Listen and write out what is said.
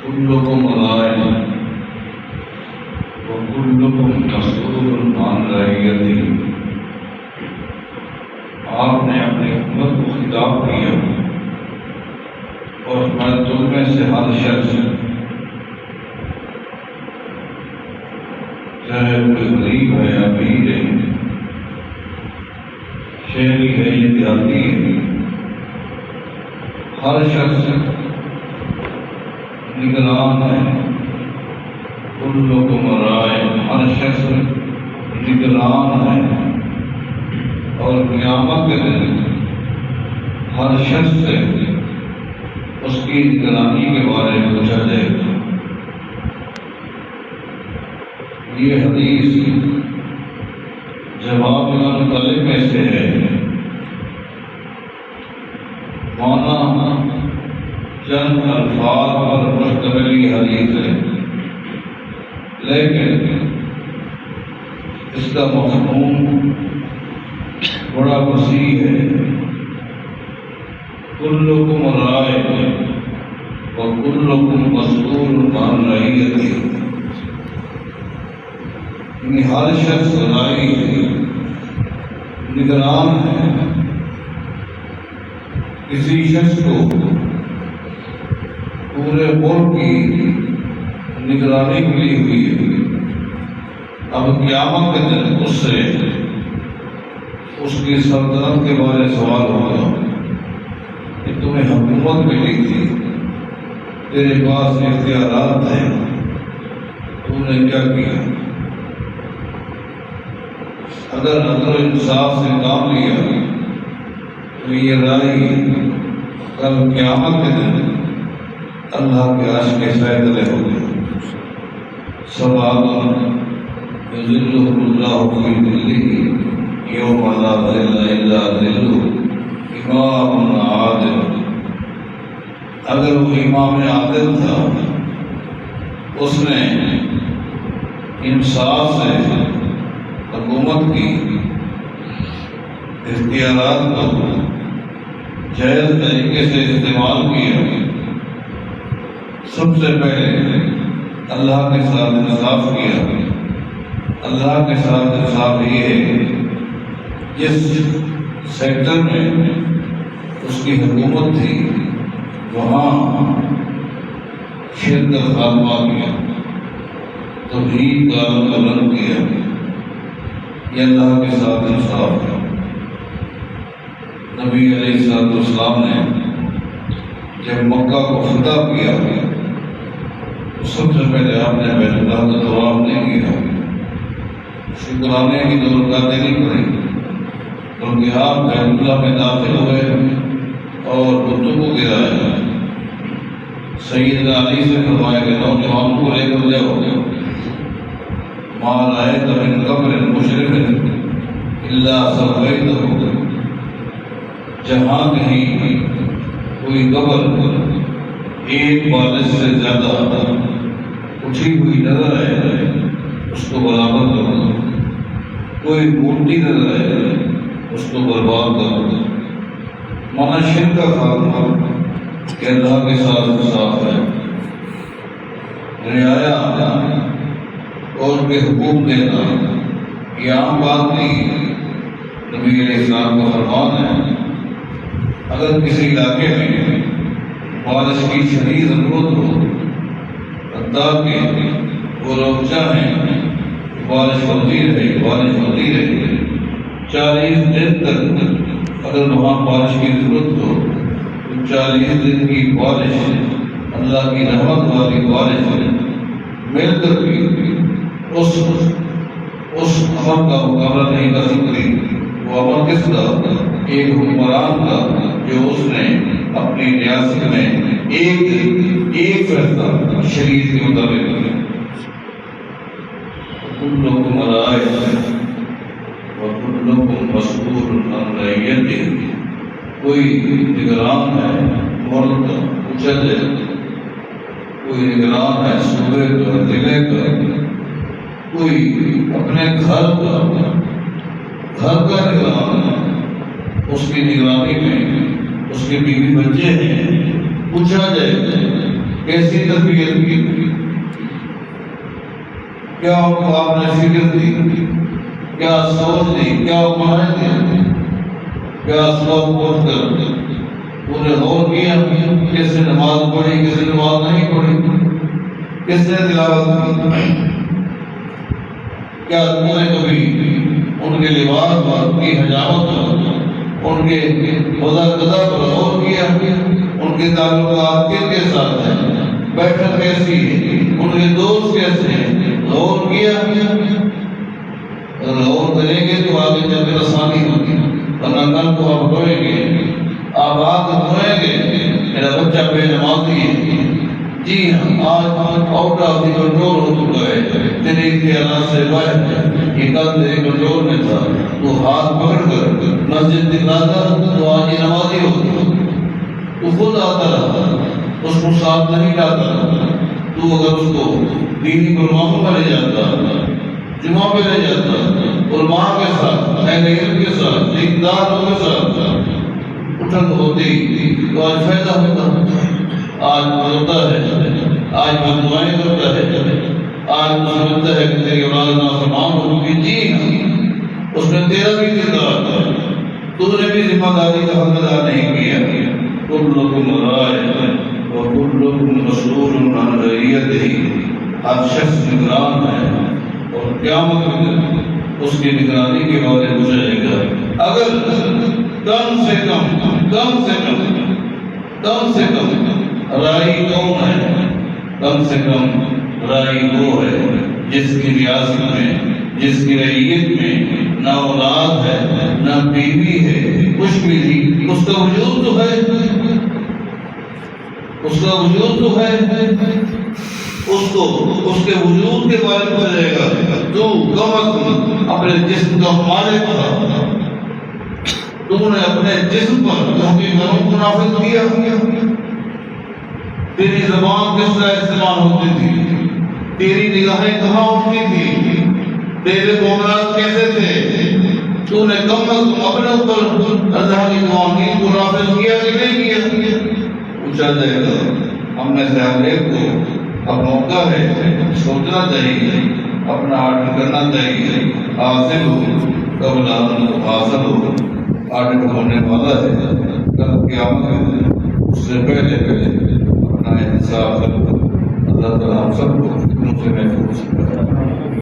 كلكم راع وكلكم مسؤول عن رعیته۔ آپ نے اپنی امت کو خطاب کیا اور میں تم میں سے ہر شخص چاہے کوئی غریب ہے یا امیر ہے، شہری ہے یا دیہاتی ہے، ہر شخص نگران ہے۔ كلكم راع، ہر شخص نگران ہے، اور قیامت کے دن ہر شخص سے اس کی نگرانی کے بارے میں پوچھا جائے گا۔ یہ حدیث جواب المطلب میں سے ہے، مانا چند الفاظ پر مشتمل یہ حدیث ہے، لیکن اس کا مفہوم بڑا وسیع ہے۔ کلکم راع وکلکم مسؤول عن رعیته، یعنی ہر شخص راعی ہے، نگران ہے، کسی شخص کو پورے ملک کی نگرانی ملی ہوئی ہے۔ اب قیامت کے دن اس سے اس کی سلطنت کے بارے میں سوال ہوگا کہ تمہیں حکومت ملی تھی، تیرے پاس اختیارات تھے، تم نے کیا کیا؟ اگر عدل و انصاف سے کام لیا تو یہ رائی کل قیامت کے دن اللہ کے عرش کے سائے تلے ہوگی۔ سبحان یظلہ اللہ فی ظلہ یوم لا ظل الا ظلہ، امام عادل۔ اگر وہ امام عادل تھا، اس نے انصاف سے حکومت کی اختیارات کو جائز طریقے سے استعمال کیا، سب سے پہلے اللہ کے ساتھ انصاف کیا۔ اللہ کے ساتھ انصاف یہ ہے جس سیکٹر میں اس کی حکومت تھی وہاں شرک کا خاتمہ کیا، توحید کا بلند کیا، یہ اللہ کے ساتھ انصاف ہے۔ نبی علیہ الصلوۃ والسلام نے جب مکہ کو فتح کیا تو سب سے پہلے آپ نے بیت اللہ کا طواف نہیں کیا، شکرانے کی دو رکعتیں نہیں پڑھی، بلکہ آپ بیت اللہ میں داخل ہوئے اور بتوں کو گرایا۔ سیدنا علی سے فرمایا کہ نوجوان کو لے کر جاؤ، ما رأیت من قبر مشرف الا سویتہ، جہاں کہیں کوئی قبر ایک بالش سے زیادہ اٹھی ہوئی نظر آئے اس کو برابر کر دو، کوئی مونٹی نظر آئے اس کو برباد کر دو۔ مانا شرک کا خاتمہ کہ اللہ کے ساتھ انصاف ہے، رعایا اور بے حقوق دینا یہ عام بات نہیں۔ نبی علیہ السلام کا فرمان ہے اگر کسی علاقے میں بارش کی شدید ضرورت ہو، حتیٰ کہ وہ لوگ چاہیں بارش ہوتی رہے 40 دن تک، اگر وہاں بارش کی ضرورت ہو تو 40 دن کی بارش، اللہ کی رحمت والی بارش مل کر بھی اس عمل کا مقابلہ نہیں کر سکتی۔ وہ عمل کس کا؟ ایک حکمران کا جو اس نے اپنی ریاست میں ایک فیصلہ شریعت کے مطابق کیا۔ کلکم راع وکلکم مسؤول عن رعیتہ، کوئی نگران ہے ملک کا، پوچھا جائے کوئی نگران ہے صوبے کا، ضلع کا، کوئی اپنے گھر کا نگران ہے، اس کی نگرانی میں اس کے بیوی بچے ہیں، پوچھا جائے کیسی تربیت کی، کیا آپ نے فکر دی، کیا سوچ دی، کیا معنی دی، کیا سبب پوچھ کر انہیں غور کیا، کس نے نماز پڑھی، کس نے نماز نہیں پڑھی، کس نے تلاوت کی، کیا تم نے کبھی ان کے لباس کی حجامت، ان کے خدا قدا پر غور کیا، ان کے تعلقات کن کے ساتھ ہیں، بیٹھک کیسی ہے، ان کے دوست کیسے ہیں، غور کیا؟ اگر غور کریں گے تو آگے چل کر آسانی ہوگی، ورنہ کل کو آپ روئیں گے، آپ آگ روئیں گے میرا بچہ بے نمازی ہے، جی ہاں آج آؤٹ آف دی کنٹرول ہو چکا ہے، تیرے اختیارات سے باہر ہے، یہ کل تیرے کنٹرول میں تھا، تو ہاتھ پکڑ کر مسجد دکھلاتا تو آج یہ نمازی ہوتی، تو خود آتا رہا، اس کو ساتھ نہیں لاتا، تو اگر اس کو دینی پروگراموں میں لے جاتا، جمعہ پہ لے جاتا، علماء کے ساتھ، اہل علم کے ساتھ، اقتداروں کے ساتھ اٹھن ہوتی تو آج فائدہ ہوتا، آج بولتا ہے، آج بددعائیں کرتا ہے، آج سمجھتا ہے کہ تیری اولاد نافرمان ہوگی، جی ہاں اس نے تیرا بھی کردار تھا، تو نے بھی ذمہ داری کا حق ادا نہیں کیا، کلکم راع وکلکم مسئول عن رعیتہ، ہر شخص نگران ہے اور قیامت میں اس کی نگرانی کے بارے میں جائے گا۔ اگر کم سے کم رائی کون ہے؟ کم سے کم رائی وہ ہے جس کی ریاست میں، جس کی رعیت میں نہ اولاد ہے، نہ بیوی ہے، کچھ بھی نہیں، اس کا وجود تو ہے، اس کا وجود تو ہے، اس کو اس کے وجود کے بارے میں بتائے گا، تو کم از کم اپنے جسم کا مالک تھا، تم نے اپنے جسم پر گھروں کو نافذ کیا، تیری زبان کس طرح استعمال ہوتی تھی، تیری نگاہیں کہاں اٹھتی تھی، تیرے معاملات کیسے تھے، تو نے کم از کم اپنے اوپر اللہ کی قوانین کو نافذ کیا کہ نہیں کیا؟ پوچھا جائے گا۔ ہم نے سے ہر ایک کو اب موقع ہے سوچنا چاہیے، اپنا آرڈر کرنا چاہیے، حاصل ہو قبل حاصل ہو، آرڈر ہونے والا ہے، کل قیامت ہے، اس سے پہلے اپنا انصاف کرو، اللہ تعالیٰ ہم سب کو فتنوں سے محفوظ کرے۔